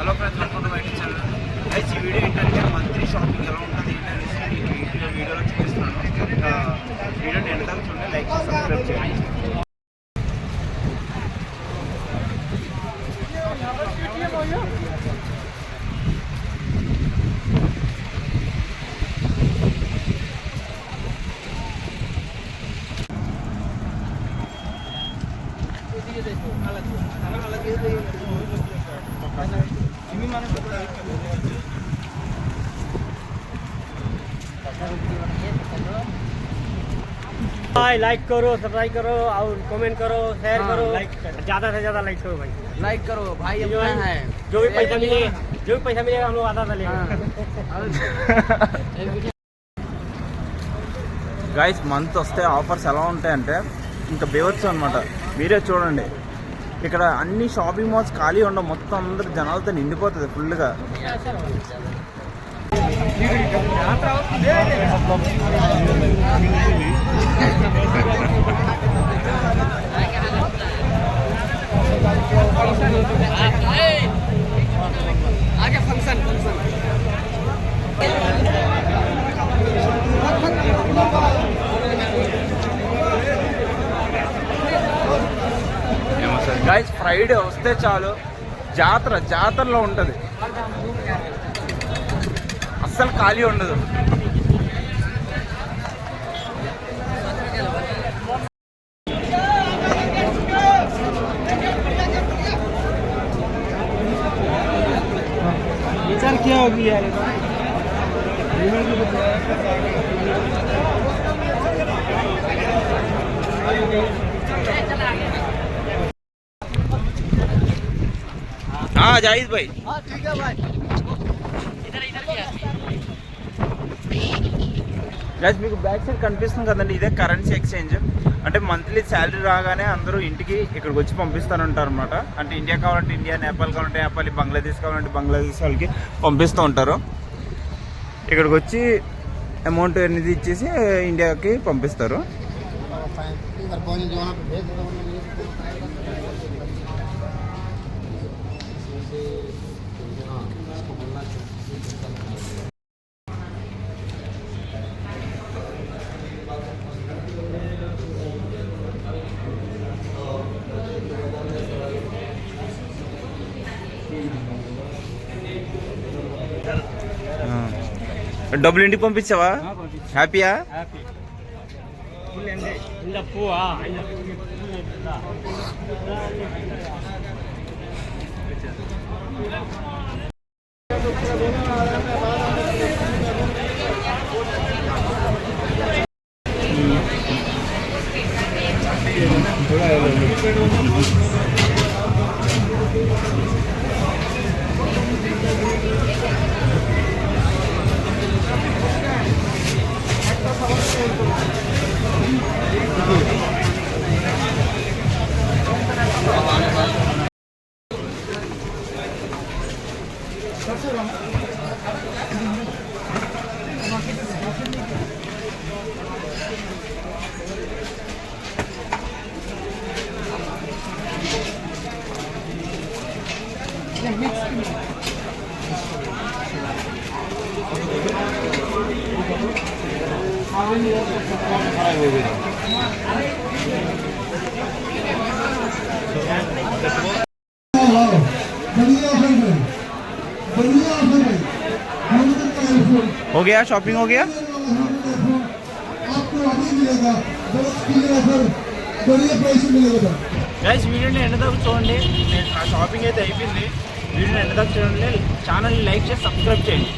Hello friends, welcome to my channel. Guys, ఈ video ఏంటంటే monthly shopping ఎలా ఉంటుంది ఏంటనేసి వీడియోలో చూపిస్తున్నాను. వీడియోని ఎండ్ దాకా చూడండి, లైక్ చేసి సబ్స్క్రైబ్ చేయండి. लाइक करो, सब्सक्राइब करो और कमेंट करो, शेयर करो, ज्यादा से ज्यादा लाइक करो भाई, लाइक करो भाई। अपना है जो भी पैसा मिलेगा हम लोग आधा लेंगे। గైస్, మంత్ వస్తే ఆఫర్స్ ఎలా ఉంటాయంటే ఇంకా బేవచ్చు అనమాట. మీరే చూడండి, ఇక్కడ అన్ని షాపింగ్ మాల్స్ ఖాళీ ఉండవు, మొత్తం అందరు జనాలతో నిండిపోతుంది ఫుల్గా. आगे फंक्शन గైస్, ఫ్రైడే వస్తే చాలు జాతరలో ఉంటుంది, అస్సలు ఖాళీ ఉండదు. क्या होगी यार, हाँ जाहिद भाई, ठीक है भाई। గైస్, మీకు బ్యాక్ సైడ్ కనిపిస్తుంది కదండి, ఇదే కరెన్సీ ఎక్స్చేంజ్. అంటే మంత్లీ శాలరీ రాగానే అందరూ ఇంటికి ఇక్కడికి వచ్చి పంపిస్తానంటారు అనమాట. అంటే ఇండియా కావాలంటే ఇండియా, నేపాల్ కావాలంటే నేపాల్, బంగ్లాదేశ్ కావాలంటే బంగ్లాదేశ్ వాళ్ళకి పంపిస్తూ ఉంటారు. ఇక్కడికి వచ్చి అమౌంట్ అనేది ఇచ్చేసి ఇండియాకి పంపిస్తారు. డబ్బులు ఇంటికి పంపించావా? హ్యాపీయా? हो गया, शॉपिंग हो गया. గైస్, వీడియోని ఎండ్ దాకా చూడండి. నా షాపింగ్ అయితే అయిపోయింది. వీడియోని ఎండ్ దాకా చూడండి, ఛానల్ని లైక్ చేసి సబ్స్క్రైబ్ చేయండి.